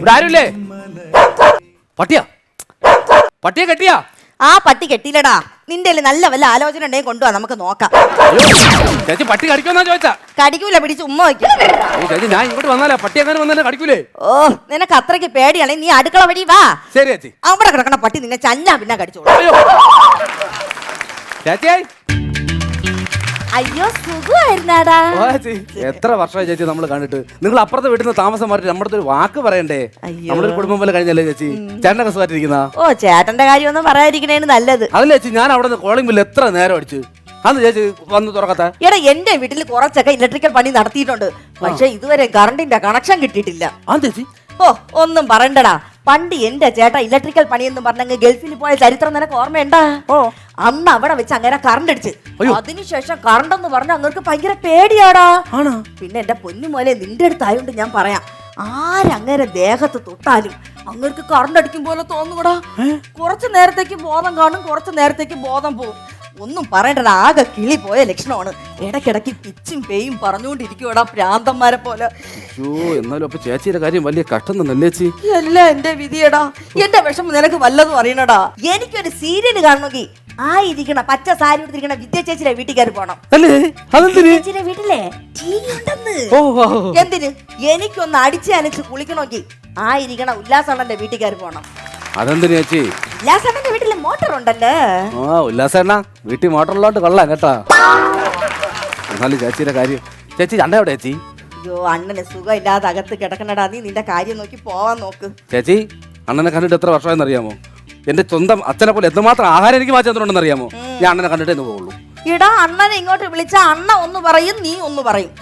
ഇവിടെ ആരുമില്ലേ? പട്ടിയാ? പട്ടിയെ കെട്ടിയാ? ആ പട്ടി കെട്ടിയില്ലടാ. നിന്റെ നല്ല വല്ല ആലോചന ഉണ്ടെങ്കിൽ കൊണ്ടുപോവാ, നമുക്ക് നോക്കാം. ചേച്ചി പട്ടി കടിക്കുമെന്നാ ചോദിച്ചാ? കടിക്കൂല, പിടിച്ച് ഉമ്മ വയ്ക്കും. ചേച്ചി ഞാൻ ഇങ്ങോട്ട് വന്നാലേ പട്ടി അങ്ങനെ വന്നാലേ കടിക്കൂലേ? ഓ, നിനക്ക് അത്രയ്ക്ക് പേടിയാണെ നീ അടുക്കള വഴി വാ. ശരി ചേച്ചി. അവിടെ കിടക്കണ പട്ടി നിന്നെ ചന്നാ പിന്നെ കടിച്ചോളൂ. ചേച്ചി അയ്യോ, സുഖമായിരുന്നാടാ. എത്ര വർഷമായി ചേച്ചി നമ്മൾ കണ്ടിട്ട്? നിങ്ങൾ അപ്പുറത്തെ വീട്ടിൽ നിന്ന് താമസം മാറ്റി നമ്മുടെ ഒരു വാക്ക് പറയണ്ടേ? നമ്മളൊരു കുടുംബം പോലെ കഴിഞ്ഞല്ലേ ചേച്ചി? ചേട്ടനൊക്കെ സുഖമായിട്ടിരിക്കുന്ന? ഓ, ചേട്ടന്റെ കാര്യമൊന്നും പറയാതിരിക്കണേന് നല്ലത്. അതല്ലേ ചേച്ചി, ഞാൻ അവിടെ നിന്ന് കോളിംഗ് ബില്ല് എത്ര നേരം അടിച്ചു. അന്ന് ചേച്ചി വന്ന് തുറക്കത്ത? എടാ, എന്റെ വീട്ടിൽ കുറച്ചൊക്കെ ഇലക്ട്രിക്കൽ പണി നടത്തിയിട്ടുണ്ട്. പക്ഷെ ഇതുവരെ കറണ്ടിന്റെ കണക്ഷൻ കിട്ടിയിട്ടില്ല. ആ ചേച്ചി, ഓ, ഒന്നും പറയണ്ടടാ. പണ്ട് എന്റെ ചേട്ടാ ഇലക്ട്രിക്കൽ പണിയെന്നും പറഞ്ഞങ്ങ് ഗൾഫിൽ പോയ ചരിത്രം നിനക്ക് ഓർമ്മയുണ്ടാ? ഓ, അന്ന് അവിടെ വെച്ച് അങ്ങനെ കറണ്ട് അടിച്ച്. അതിനുശേഷം കറണ്ട് എന്ന് പറഞ്ഞ അങ്ങർക്ക് ഭയങ്കര പേടിയാടാ. പിന്നെ എന്റെ പൊന്നുമോലെ നിന്റെ അടുത്തായോണ്ട് ഞാൻ പറയാം, ആരങ്ങനെ ദേഹത്ത് തൊട്ടാലും അങ്ങർക്ക് കറണ്ട് അടിക്കും പോലെ തോന്നുകൂടാ. കുറച്ചു നേരത്തേക്ക് ബോധം കാണും, കുറച്ചു നേരത്തേക്ക് ബോധം പോവും. ഒന്നും പറയണ്ടടാ, ആകെ കിളി പോയ ലക്ഷണമാണ്. ഇടയ്ക്കിടയ്ക്ക് പിച്ചും പേയും പറഞ്ഞുകൊണ്ടിരിക്കുവാടാ, പ്രാന്തന്മാരെ പോലെ. എന്നാലും അപ്പൊ ചേച്ചിയുടെ കാര്യം വലിയ കഷ്ടം തന്നല്ലേ ചേച്ചി? എല്ലാം എന്റെ വിധിയടാ. എന്റെ വിഷമം നിനക്ക് വല്ലതും അറിയണടാ. എനിക്കൊരു സീരിയല് കാണണമെങ്കിൽ ഇരിക്കണ പച്ച സാരി എടുത്തിരിക്കണ വിദ്യ ചേച്ചിയുടെ വീട്ടിൽ കയറി പോണം. ചേച്ചിയുടെ വീട്ടിലെ എന്തിന്? എനിക്കൊന്ന് അടിച്ച് അനച്ച് കുളിക്കണമെങ്കിൽ ഇരിക്കണ ഉല്ലാസണ്ണന്റെ വീട്ടിൽ കയറി പോണം. അതെന്തിനു ചേച്ചി? ഉല്ലാസണ്ണന്റെ വീട്ടില് മോട്ടർ ഉണ്ടല്ലേ? ഉല്ലാസണ്ണ വീട്ടിൽ മോട്ടറുള്ളോണ്ട് കൊള്ളാം കേട്ടാ. എന്നാലും ചേച്ചിയുടെ കാര്യം. ചേച്ചി അണ്ണ എവിടെ ചേച്ചി? അയ്യോ, അണ്ണന് സുഖം ഇല്ലാതെ അകത്ത് കിടക്കണടാ. നീ നിന്റെ കാര്യം നോക്കി പോവാൻ നോക്ക്. ചേച്ചി, അണ്ണനെ കണ്ടിട്ട് എത്ര വർഷമായെന്ന് അറിയാമോ? എന്റെ സ്വന്തം അച്ഛനെ പോലെ എന്തുമാത്രം ആഹാരം എനിക്ക് മാറ്റി തന്നിട്ടുണ്ടെന്ന് അറിയാമോ? ഞാൻ അണ്ണനെ കണ്ടിട്ടേ പോകുള്ളൂ. ഇടാ, അണ്ണനെ ഇങ്ങോട്ട് വിളിച്ച അണ്ണ ഒന്ന് പറയും, നീ ഒന്ന് പറയും.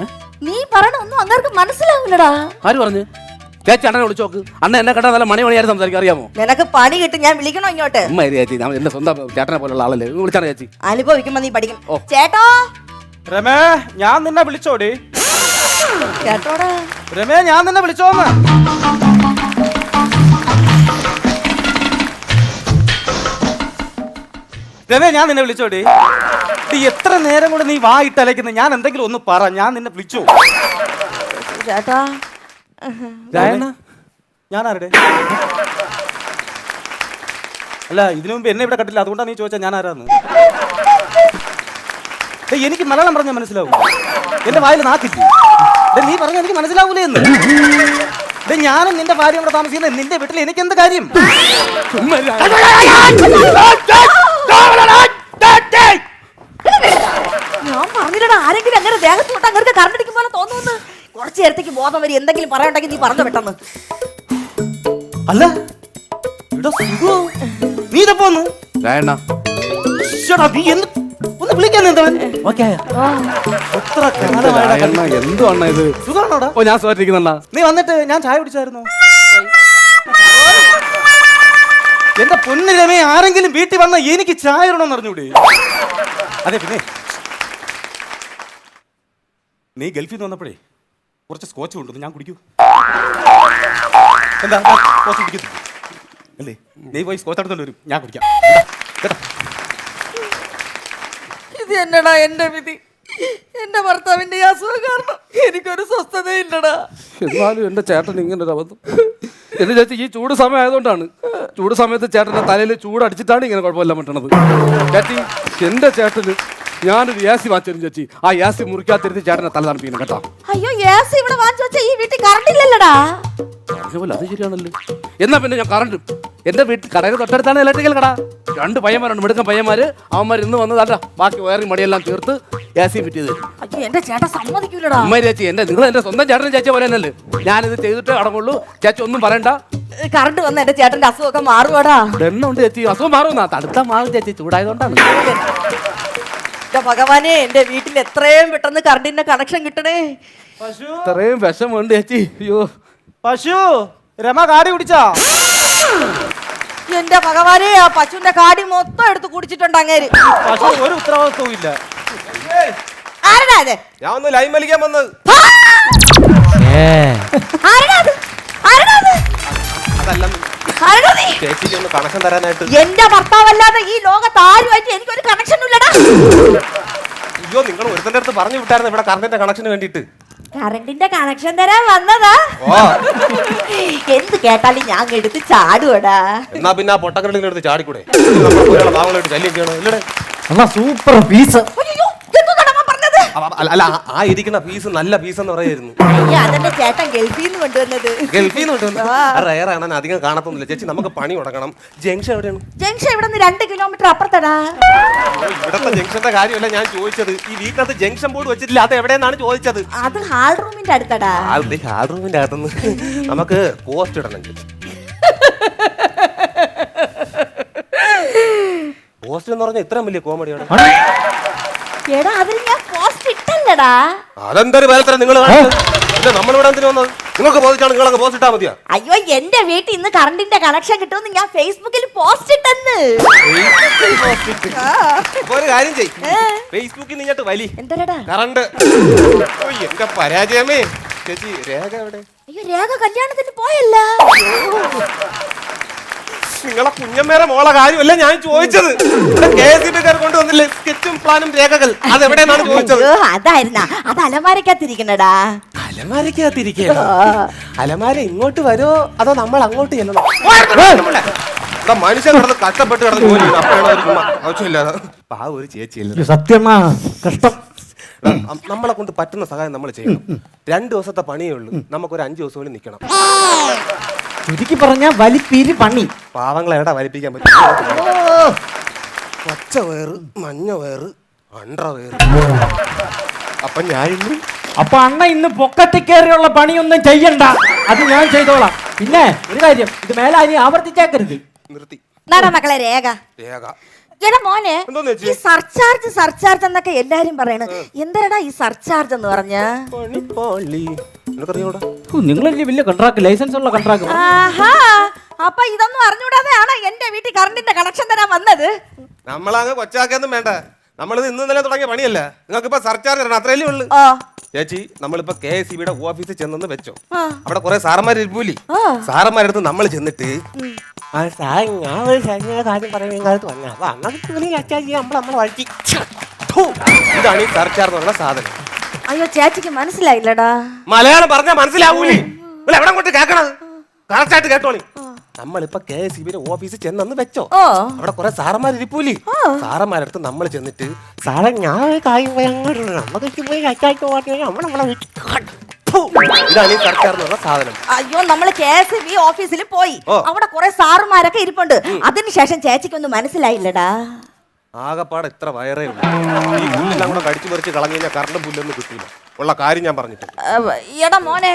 നീ പറയണ ഒന്നും അങ്ങർക്ക് മനസ്സിലാവില്ലടാ. ആര് പറഞ്ഞു? ചേച്ചി അണ്ണനെ വിളിച്ചു നോക്ക്. അണ്ണ എന്നെ കണ്ടാൽ നല്ല മണിയായിട്ട് സംസാരിക്കും, അറിയാമോ? നിനക്ക് പണി കിട്ടും, ഞാൻ വിളിക്കണോ ഇങ്ങോട്ട്? ചേച്ചി എന്റെ സ്വന്തം ചേട്ടനെ പോലുള്ള ആളല്ലേ, വിളിച്ചാണ് ചേച്ചി. അനുഭവിക്കുമ്പോ നീ പഠിക്കും. ചേട്ടോ രമേ, ഞാൻ നിന്നെ വിളിച്ചോടി. ചേട്ടോടാ രമേ, ഞാൻ നിന്നെ വിളിച്ചോന്ന്. രമേ, ഞാൻ നിന്നെ വിളിച്ചോടി. എത്ര നേരം കൊണ്ട് നീ വായിട്ട് അലയ്ക്കുന്നത്? ഞാൻ എന്തെങ്കിലും ഒന്ന് പറ, ഞാൻ നിന്നെ വിളിച്ചു. ചേട്ടാ, ഞാൻ ആരുടെ? അല്ല, ഇതിനു മുമ്പ് എന്നെ ഇവിടെ കണ്ടില്ല, അതുകൊണ്ടാണ് നീ ചോദിച്ചാ ഞാൻ ആരാന്ന്. എനിക്ക് മലയാളം പറഞ്ഞാൽ മനസ്സിലാവും. എന്റെ വായിൽ നാക്കില്ല. നീ പറഞ്ഞ എനിക്ക് മനസ്സിലാവൂലേ എന്ന്. ഞാനും നിന്റെ ഭാര്യ ഇവിടെ താമസിക്കുന്നത് നിന്റെ വീട്ടിൽ എനിക്ക് എന്ത് കാര്യം? ഞാൻ പറഞ്ഞില്ലടാ, ആരെങ്കിലും അങ്ങനെ ദേഹത്ത് തൊട്ട് അങ്ങനെ കറണ്ടടിക്കും പോലെ തോന്നുന്നു. കുറച്ചു നേരത്തേക്ക് ബോധം വരും. എന്തെങ്കിലും പറയണ്ടെങ്കിൽ നീ പറഞ്ഞു പെട്ടെന്ന്. അല്ല, നീ ഇതപ്പോന്ന് ഒന്ന് വിളിക്കാൻ ഞാൻ സുഖമായിട്ടിരിക്കുന്നുണ്ടാ. നീ വന്നിട്ട് ഞാൻ ചായ കുടിച്ചായിരുന്നു. എന്റെ പൊന്നു രമേ, ആരെങ്കിലും വീട്ടിൽ വന്ന എനിക്ക് ചായ ഇടണമെന്ന് അറിഞ്ഞൂടെ? അതെ, പിന്നെ നീ ഗൾഫിൽ നിന്ന് വന്നപ്പോഴേ കുറച്ച് സ്കോച്ച് കൊണ്ടുവന്നു, ഞാൻ കുടിക്കൂ. എന്താ സ്കോച്ച് കുടിക്കത്തില്ല അല്ലേ? നീ പോയി സ്കോച്ച് എടുത്തോണ്ട് വരും, ഞാൻ കുടിക്കാം കേട്ടോ. ഇത് എന്നടാ എന്റെ വിധി. എന്റെ ഭർത്താവിന്റെ അസുഖം കാരണം എനിക്കൊരു സ്വസ്ഥതയില്ലടാ. എന്നാലും എന്റെ ചേട്ടൻ ഇങ്ങനെ ഒരു അബദ്ധം. എന്റെ ചേച്ചി ഈ ചൂട് സമയം ആയതുകൊണ്ടാണ്. ചൂട് സമയത്ത് ചേട്ടന്റെ തലയിൽ ചൂടടിച്ചിട്ടാണ് ഇങ്ങനെ കുഴപ്പമില്ല പറ്റണത്. ചേച്ചി, എന്റെ ചേട്ടന് ഞാനൊരു യാസി വാങ്ങിച്ചു ചേച്ചി. ആ യാസി മുറിക്കാത്തിരുത്തി ചേട്ടനെ തല തണുപ്പിക്കണം കേട്ടോ. അയ്യോ, യാസി ഇവിടെ വാങ്ങിച്ചു വെച്ചാൽ ഈ വീട്ടിൽ കറണ്ട് ഇല്ലല്ലടാ. അതേപോലെ അത് ശരിയാണല്ലോ. എന്നാ പിന്നെ ഞാൻ കറണ്ട് എന്റെ വീട്ടിൽ കടയിൽ തൊട്ടടുത്താണ് ഇലക്ട്രിക്കൽ കട. 2 പയ്യന്മാരുണ്ട്, മിടുക്കൻ പയ്യന്മാര്. അവന്മാർ ഇന്ന് വന്നതല്ല, ബാക്കി വയറിങ് മടിയെല്ലാം തീർത്ത് യാസി ഫിറ്റ് ചെയ്ത്. അയ്യോ, എന്റെ ചേട്ടൻ സമ്മതിക്കൂലടാ. അമ്മ ചേച്ചി, നിങ്ങൾ എന്റെ സ്വന്തം ചേട്ടനും ചേച്ചി പോലെ തന്നെയല്ലേ. ഞാനിത് ചെയ്തിട്ട് അടങ്ങുള്ളൂ. ചേച്ചി ഒന്നും പറയണ്ട. കറണ്ട് വന്ന എന്റെ ചേട്ടന്റെ അസുഖമൊക്കെ മാറുവാടാ. എണ്ണുണ്ട് ചേച്ചി, അസുഖം മാറുമെന്നാ. തടുത്താ മാറും ചേച്ചി, ചൂടായതുകൊണ്ടാണ്. ഭഗവാനെ, എന്റെ വീട്ടിൽ എത്രയും പെട്ടെന്ന് കറണ്ടിന്റെ കണക്ഷൻ കിട്ടണേ. ഇത്രയും വിഷമുണ്ട് ചേച്ചി. അയ്യോ പശു, രമ കാടി കുടിച്ചാ? എന്റെ ഭഗവാനെ, ആ പശുവിന്റെ കാടി മൊത്തം എടുത്ത് കുടിച്ചിട്ടുണ്ട് അങ്ങേര്. പശു ഒരു ഉത്തരവാദിത്വവും ഇല്ല. ആരടാ ഇത്? ഞാൻ ഒന്ന് ലൈൻ വലിക്കാൻ വന്നത്. ചേച്ചിക്ക് ഒന്ന് കണക്ഷൻ തരാനായിട്ട്. എന്റെ ഭർത്താവല്ലാതെ ഈ ലോകത്ത് ആരുമായിട്ട് എനിക്കൊരു കണക്ഷൻ ഇല്ലടാ. അയ്യോ, നിങ്ങൾ ഒരുത്തന്റെ അടുത്ത് പറഞ്ഞു വിട്ടായിരുന്നു ഇവിടെ കറണ്ടിന്റെ കണക്ഷന് വേണ്ടിട്ട്. കറണ്ടിന്റെ കണക്ഷൻ തരാൻ വന്നതാ. ഓ എന്ത് കേട്ടാലും ഞാൻ എടുത്ത് ചാടുവടാ. എന്നാ പിന്നെ ആ പൊട്ടക്കരടിന്റെ അടുത്ത് ചാടിക്കൂടെ? ഭാഗങ്ങളായിട്ട് ശല്യം ചെയ്യണം ഇല്ലടേ. അണ്ണാ സൂപ്പർ പീസ്. അയ്യോ, എന്തുവാടാ അവൻ പറഞ്ഞത്? അല്ല ആ ഇരിക്കുന്ന പീസ് നല്ല പീസ് എന്ന് പറയായിരുന്നു. അയ്യോ, അതെന്റെ ചേട്ടൻ ഗൾഫിൽ നിന്ന് കൊണ്ടുവന്നത്. ഗൾഫിൽ നിന്ന് റയർ ആണ്, അധികം കാണത്തൊന്നുമില്ല. ചേച്ചി നമുക്ക് പണി തുടങ്ങണം. ജംഗ്ഷൻ എവിടെയാണ്? ജംഗ്ഷൻ ഇവിടെ നിന്ന് 2 കിലോമീറ്റർ അപ്പുറത്തടാ. ഇവിടത്തെ ജംഗ്ഷന്റെ കാര്യമല്ല ഞാൻ ചോദിച്ചത്. ഈ വീട്ടിനകത്ത് ജംഗ്ഷൻ ബോർഡ് വെച്ചിട്ടില്ല, അത് എവിടെയെന്നാണ് ചോദിച്ചത്. അത് ഹാൾ റൂമിന്റെ അടുത്തടാ. ഹാൾ റൂമിന്റെ അകത്തുനിന്ന് നമുക്ക് പോസ്റ്റ് ഇടണം. പോസ്റ്റ് എന്ന് പറഞ്ഞാൽ ഇത്രയും വലിയ കോമഡിയാണ്. എടാ, അതിന് ഞാൻ പോസ്റ്റ് ഇട്ടല്ലടാ. അതെന്തൊരു വേലത്തരം നിങ്ങൾ നമ്മളിവിടെ എന്തിനു വന്നത്? നിങ്ങൾക്ക് പോസ്റ്റാണ്, നിങ്ങളങ്ങ് പോസ്റ്റ് ഇട്ടാ മതിയാ. അയ്യോ, എന്റെ വീട്ടിൽ ഇന്ന് കറണ്ടിന്റെ കണക്ഷൻ കിട്ടുമെന്ന് ഞാൻ ഫേസ്ബുക്കിൽ പോസ്റ്റ് ഇട്ടെന്ന്. ഒരു കാര്യം ചെയ്, ഫേസ്ബുക്കിൽ നിന്നിട്ട് വലി എന്തരടാ കറണ്ട്. എന്റെ പരാജയമേ. ചേച്ചി രേഖ എവിടെ? അയ്യോ, രേഖ കല്യാണത്തിന് പോയല്ല. നിങ്ങളെ കുഞ്ഞമ്മേരെ മോളെ കാര്യമല്ല ഞാൻ ചോദിച്ചത്. KSEBക്കാർ കൊണ്ടുവന്നില്ലേ സ്കെച്ചും പ്ലാനും രേഖകൾ, അതെവിടെയെന്നാണ് ചോദിച്ചത്. അയ്യോ, അതായിരുന്നാ. അത് അലമാരക്കകത്തിരിക്കണടാ. അലമാരക്കകത്തിരിക്കണോ? അലമാര ഇങ്ങോട്ട് വരുമോ അതോ നമ്മൾ അങ്ങോട്ട് ചെല്ലണോ? മനുഷ്യൻ കിടന്ന് കഷ്ടപ്പെട്ട് കിടന്ന് ജോലി ചെയ്യുന്നു. അപ്പോഴാണ് ആവശ്യമില്ലാതെ ആ ഒരു ചേച്ചിയല്ല. സത്യം കഷ്ടം. നമ്മളെ കൊണ്ട് പറ്റുന്ന സഹായം നമ്മൾ ചെയ്യണം. 2 ദിവസത്തെ പണിയേ ഉള്ളൂ, നമുക്കൊരു 5 ദിവസം കൂടി നിൽക്കണം. ചുരുക്കി പറഞ്ഞ വലിപ്പീര് പണി. പാവങ്ങളെ എവിടെ വലിപ്പിക്കാൻ പറ്റും? പച്ച വേറ്, മഞ്ഞ വേറ്, അണ്ടറ വേറ്. അപ്പൊ ഞാൻ അപ്പൊ അണ്ണ ഇന്ന് പൊക്കത്തിൽ കയറിയുള്ള പണിയൊന്നും ചെയ്യണ്ട, അത് ഞാൻ ചെയ്തോളാം. പിന്നെ ഒരു കാര്യം, ഇത് മേലെ ഇനി ആവർത്തിച്ചേക്കരുത്. നിർത്തി. എന്നാടാ മക്കളെ രേഖ? രേഖ എടാ മോനെ, എന്തോന്ന് ചേച്ചി? ഈ സർചാർജ് എന്നൊക്കെ എല്ലാരും പറയണ്. എന്താടാ ഈ സർചാർജ് എന്ന് പറഞ്ഞ? നിങ്ങളല്ലേ വലിയ കോൺട്രാക്ട്, ലൈസൻസ് ഉള്ള കോൺട്രാക്ട്. ആഹാ, അപ്പൊ ഇതൊന്നും അറിഞ്ഞൂടാതെയാണ് എന്റെ വീട്ടിൽ കറണ്ടിന്റെ കണക്ഷൻ തരാൻ വന്നത്. നമ്മളങ്ങ് കൊച്ചാക്കൊന്നും വേണ്ട. നമ്മളിത് ഇന്ന് ഇന്നലെ തുടങ്ങിയ പണിയല്ല. നിങ്ങൾക്ക് ഇപ്പൊ സർചാർജ് തരണം, അത്രയല്ലേ ഉള്ളു. ഓ ചേച്ചി, നമ്മളിപ്പോ KSEBയുടെ ഓഫീസിൽ ചെന്നെന്ന് വെച്ചോ. അവിടെ കുറെ സാറന്മാർ ഇരിക്കൂലി. സാറന്മാരടുത്ത് നമ്മൾ ചെന്നിട്ട് ഇതാണ് ഈ സർചാർജ് എന്നുള്ള സാധനം. അയ്യോ, ചേച്ചിക്ക് മനസ്സിലായില്ലടാ. മലയാളം പറഞ്ഞാൽ മനസ്സിലാവൂലേ? എവിടെ കൊണ്ട് കേൾക്കണത്? കറക്റ്റായിട്ട് കേട്ടോളി. നമ്മളിപ്പോ KSEBയുടെ ഓഫീസിൽ ചെന്നെന്ന് വെച്ചോ. ഓ അവിടെ കുറെ സാറന്മാർ ഇരിപ്പൂലി. സാറന്മാരടുത്ത് നമ്മൾ ചെന്നിട്ട് ഇതാണ് ഈ സർക്കാർ എന്നുള്ള സാധനം. അയ്യോ, നമ്മള് KSEB ഓഫീസിൽ പോയി. അവിടെ കുറെ സാറുമാരൊക്കെ ഇരിപ്പുണ്ട്. അതിനുശേഷം ചേച്ചിക്കൊന്നും മനസ്സിലായില്ലടാ. ആകപ്പാടെ ഇത്ര വയറേ ഉള്ളൂ. ഈ പുല്ലെല്ലാം കൂടെ കടിച്ചു പറിച്ച് കളഞ്ഞു കഴിഞ്ഞാൽ കറണ്ട് പുല്ലൊന്നും കിട്ടില്ല. ഉള്ള കാര്യം ഞാൻ പറഞ്ഞിട്ടുണ്ട്. എടാ മോനെ,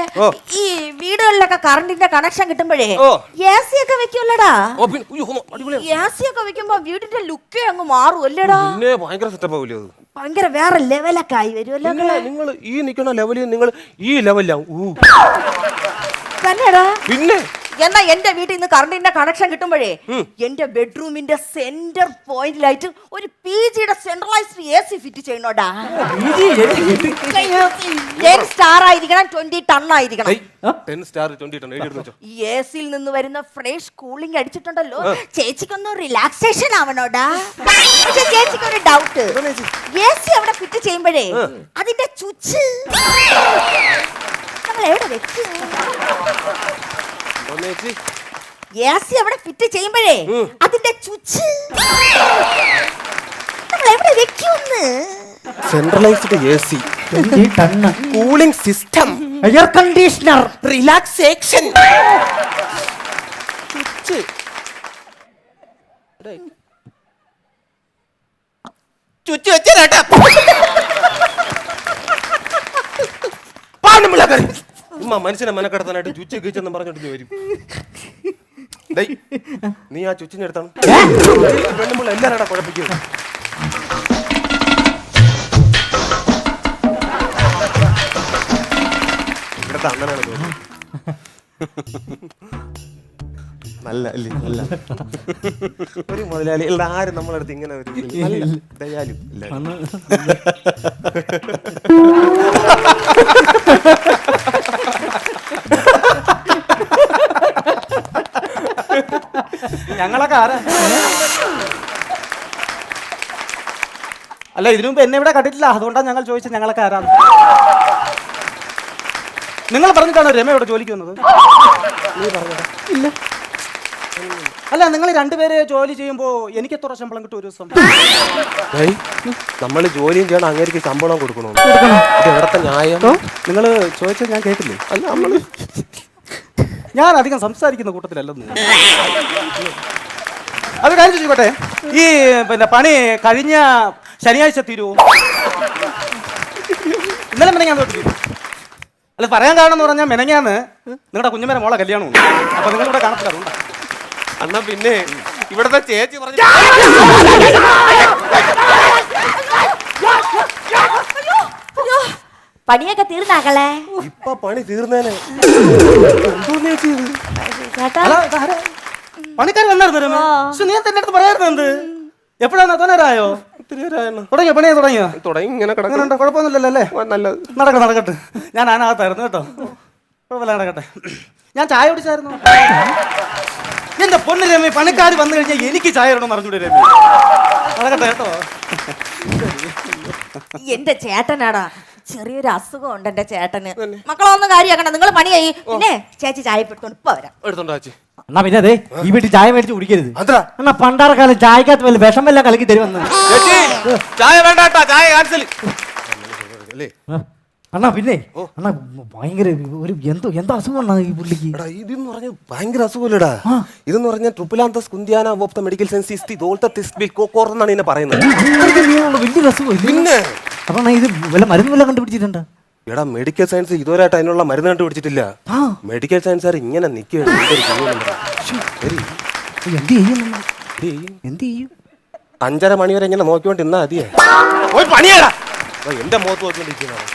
ഈ വീടുകളിലൊക്കെ കറണ്ടിന്റെ കണക്ഷൻ കിട്ടുമ്പോഴേ AC ഒക്കെ വെക്കുമല്ലടാ. AC ഒക്കെ വെക്കുമ്പോ വീടിന്റെ ലുക്കേ അങ്ങ് മാറുമല്ലേടാ. പിന്നെ ഭയങ്കര സെറ്റപ്പ് ആവില്ലേ അത്? ഭയങ്കര വേറെ ലെവലൊക്കെ ആയി വരുമല്ലോ. നിങ്ങൾ ഈ നിൽക്കുന്ന ലെവലിൽ നിങ്ങൾ ഈ ലെവലിലാവും തന്നെടാ. പിന്നെ എന്നാ എന്റെ വീട്ടിൽ നിന്ന് കറണ്ടിന്റെ കണക്ഷൻ കിട്ടുമ്പോഴേ എന്റെ ബെഡ്റൂമിന്റെ സെന്റർ പോയിന്റിലായിട്ട് ഒരു PGയുടെ സെൻട്രലൈസ്ഡ് AC ഫിറ്റ് ചെയ്യണോടാ. 10 സ്റ്റാർ ആയിരിക്കണം, 20 ടൺ ആയിരിക്കണം. 10 സ്റ്റാർ 20 ടൺ എഴുതി വെച്ചോ. ഈ ACയിൽ നിന്ന് വരുന്ന ഫ്രഷ് കൂളിംഗ് അടിച്ചിട്ടുണ്ടല്ലോ, ചേച്ചിക്കൊന്നും റിലാക്സേഷൻ ആവണോടാ. പക്ഷെ ചേച്ചിക്കൊരു ഡൗട്ട്, AC അവിടെ ഫിറ്റ് ചെയ്യുമ്പോഴേ അതിന്റെ സ്വിച്ച് നമ്മൾ എവിടെ വെച്ച്? AC അവിടെ ഫിറ്റ് ചെയ്യുമ്പോഴേ അതിന്റെ സ്വിച്ച് നമ്മൾ എവിടെ വെക്കുന്ന്? Centralised AC, cooling system, air conditioner, relaxation switch. ചുറ്റി വെച്ചേട്ടാ മനുഷ്യനെ മനക്കെടുത്താനായിട്ട് ചുറ്റി കീച്ചെന്ന് പറഞ്ഞിട്ട് വരും. നീ ആ ചുറ്റിനെ എടുത്താണ് പെണ്ണുമ്പോൾ എല്ലാവരുടെ കുഴപ്പിക്കുന്നത്. ഇവിടുത്തെ അണ്ണനാണ് തോന്നുന്നത്. നല്ല അല്ലേ? നല്ല ഒരു മുതലാളി ഉള്ള ആരും നമ്മളടുത്ത് ഇങ്ങനെ ഒരു നല്ല ദയാലു ഞങ്ങളൊക്കെ ആരാ? അല്ല, ഇതിനു മുമ്പ് എന്നെ ഇവിടെ കണ്ടിട്ടില്ല, അതുകൊണ്ടാണ് ഞങ്ങൾ ചോദിച്ചത് ഞങ്ങളൊക്കെ ആരാന്ന്. നിങ്ങൾ പറഞ്ഞിട്ടാണോ രമ ഇവിടെ ജോലിക്ക് വന്നത്? ഇല്ല. അല്ല, നിങ്ങൾ രണ്ടുപേരെ ജോലി ചെയ്യുമ്പോ എനിക്ക് എത്ര ശമ്പളം കിട്ടും ഒരു ദിവസം? നമ്മൾ ജോലിയും ചെയ്യണം, അങ്ങേക്ക് ശമ്പളം കൊടുക്കണോ? എവിടത്തെ ന്യായം? നിങ്ങൾ ചോദിച്ചത് ഞാൻ കേട്ടില്ലേ? അല്ല, നമ്മള് ഞാൻ അധികം സംസാരിക്കുന്ന കൂട്ടത്തിലല്ലെന്ന്. അത് കാര്യം ചോദിക്കട്ടെ, ഈ പിന്നെ പണി കഴിഞ്ഞ ശനിയാഴ്ച തീരുവോ? ഇന്നലെ മെനങ്ങാന്ന് തൊട്ട് തീരും. അല്ല, പറയാൻ കാരണം എന്ന് പറഞ്ഞാൽ മെനങ്ങാന്ന് നിങ്ങളുടെ കുഞ്ഞമ്മേരെ മോളെ കല്യാണമുണ്ട്. അപ്പൊ നിങ്ങളിവിടെ കാണത്തില്ല, അതുകൊണ്ടാണ്. എന്നാ പിന്നെ ഇവിടത്തെ ചേച്ചി പറഞ്ഞു പണിയൊക്കെ തീർന്നാക്കളെ. ഇപ്പൊ പണി തീർന്നേനെ. ചേട്ടാ അല്ല, ഇതാരാ? പണിക്കാർ വന്നായിരുന്നു രമ. പക്ഷെ നീ എന്റെ അടുത്ത് പറയായിരുന്നു എന്ത്? എപ്പോഴാണ് തോന്നേരായോ? തുടങ്ങിയോ? പണിയാ തുടങ്ങിയോ? തുടങ്ങി ഇങ്ങനെ കിടക്കുന്നുണ്ട്, കുഴപ്പമൊന്നുമില്ലല്ലോ അല്ലേ? നല്ലത്. നടക്കട്ടെ. ഞാൻ അതിനകത്തായിരുന്നു കേട്ടോ. കുഴപ്പമില്ല, നടക്കട്ടെ. ഞാൻ ചായ കുടിച്ചായിരുന്നു. എന്റെ പൊന്ന് രമേ, പണിക്കാർ വന്നു കഴിഞ്ഞാൽ എനിക്ക് ചായ ഇടണം അറിഞ്ഞൂടെ രമേ? നടക്കട്ടെ കേട്ടോ. എന്റെ ചേട്ടനാടാ, ചെറിയൊരു അസുഖം ഉണ്ട് എന്റെ ചേട്ടന്. മക്കളൊന്നും കാര്യമാക്കണ്ട, നിങ്ങൾ പണിയായി. പിന്നെ ചേച്ചി ചായ എടുത്തോണ്ട് ഇപ്പൊ വരാം. എടുത്തോണ്ടോ ചേച്ചി? എന്നാ പിന്നെ അതെ, ഈ വീട്ടിൽ ചായ മേടിച്ച് കുടിക്കരുത്. അതാ എന്നാ പണ്ടാറക്കാലം ചായക്കകത്ത് വല്ല വിഷം വല്ല കലക്കി തരുമെന്ന്. ചായ വേണ്ട കേട്ടാ, ചായ ക്യാൻസൽ. അണ്ണാ പിന്നെ അണ്ണാ ഭയങ്കര ഒരു എന്തോ അസുഖമാണ് ഈ പുള്ളിക്ക്. ഇതെന്ന് പറഞ്ഞ ഭയങ്കര അസുഖമല്ലടാ. ഇതെന്ന് പറഞ്ഞാൽ ട്രിപ്പിലാന്തസ് kunthiana of the medical science എന്നാണ് ഇതിനെ പറയുന്നത്. വലിയൊരു അസുഖം. പിന്നെ അപ്പൊ ഇത് വല്ല മരുന്ന് വല്ല കണ്ടുപിടിച്ചിട്ടുണ്ടോ? എടാ, മെഡിക്കൽ സയൻസ് ഇതുവരെയായിട്ട് അതിനുള്ള മരുന്ന് കണ്ടുപിടിച്ചിട്ടില്ല. മെഡിക്കൽ സയൻസുകാർ ഇങ്ങനെ നിൽക്കുകയാണ്. എന്ത് ചെയ്യും? 5:30 മണി വരെ ഇങ്ങനെ നോക്കിക്കൊണ്ട് ഇന്നാ മതിയേ. പോയി പണിയാടാ. എന്റെ മുഖത്ത് നോക്കിക്കൊണ്ടിരിക്കുന്നതാണ്.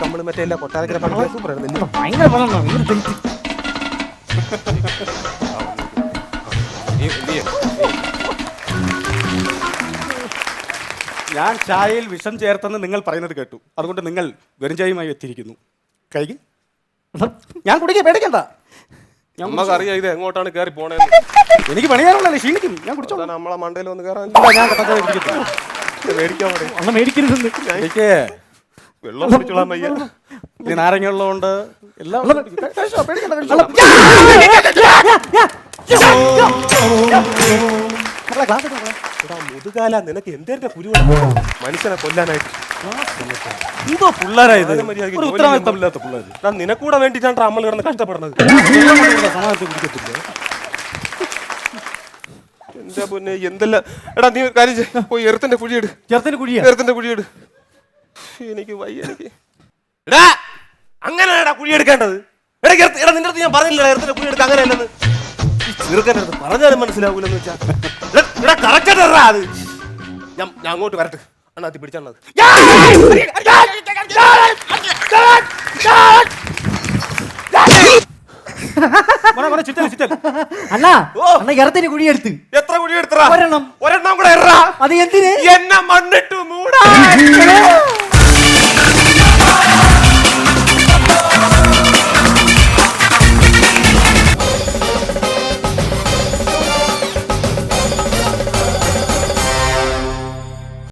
നമ്മൾ മറ്റേ എല്ലാ കൊട്ടാരക്കര ഭയങ്കര പണമാണ്, ഭയങ്കര തെറ്റ്. ഞാൻ ചായയിൽ വിഷം ചേർത്തെന്ന് നിങ്ങൾ പറയുന്നത് കേട്ടു. അതുകൊണ്ട് നിങ്ങൾ വെറും ചായയുമായി എത്തിയിരിക്കുന്നു. കൈകി ഞാൻ കുടിക്കുക, പേടിക്കണ്ട. നമുക്കറിയാം ഇത് എങ്ങോട്ടാണ് കയറി പോണേന്ന്. എനിക്ക് പണിയാനുള്ളല്ലേ, ക്ഷീണിക്കും. ഞാൻ കുടിച്ചോ. നമ്മളെ മണ്ടയിൽ വന്ന് കയറാൻ ഞാൻ കട്ടച്ചായ കുടിക്കത്തില്ല. മേടിക്കാൻ പറയും. അണ്ണ മേടിക്കരുതെന്ന്. എനിക്ക് വെള്ളം കുടിച്ചോളാൻ വയ്യ. ഇത് നാരങ്ങ ഉള്ളതുകൊണ്ട് എല്ലാം പേടിക്കണ്ട. മുതുകാല നിനക്ക് എന്തേന്റെ കുരു മനുഷ്യനെ കൊല്ലാനായിട്ട്. എന്തോ പിള്ളേരായത്, ഒരു ഉത്തരവാദിത്തമില്ലാത്ത പിള്ളേർ. നിനക്കൂടെ വേണ്ടിട്ടാണ് അമ്മൾ കിടന്ന് കഷ്ടപ്പെടുന്നത്. സമാധാനത്തിൽ കുടിക്കത്തില്ല. എന്റെ പൊന്നെ എന്തെല്ലാം. എടാ, നീ കാര്യം ചെയ്യ്, പോയി എറുത്തിന്റെ കുഴിയിട്. എറുത്തിന്റെ കുഴിയിട്. എനിക്ക് വയ്യ. എനിക്ക് എടാ, അങ്ങനെയാടാ കുഴിയെടുക്കേണ്ടത്. എടാ നിന്റെ അടുത്ത് ഞാൻ പറഞ്ഞില്ല എറുത്തിന്റെ കുഴിയെടുക്ക അങ്ങനെയല്ലെന്ന്. ഈ ചെറുക്കൻ്റെ അടുത്ത് പറഞ്ഞാലും മനസ്സിലാവൂലെന്ന് വെച്ചാ. എടാ കറക്റ്റ് അത്. ഞാൻ അങ്ങോട്ട് വരട്ടെ. അണ്ണാത്തി പിടിച്ചാണത്. അണ്ണാ അണ്ണ ഇറത്തിന് കുഴിയെടുത്ത്. എത്ര കുഴിയെടുത്തറാ? ഒരെണ്ണം കൂടെ എറാ. അത് എന്തിന്? എന്നെ മണ്ണിട്ട് മൂടാ.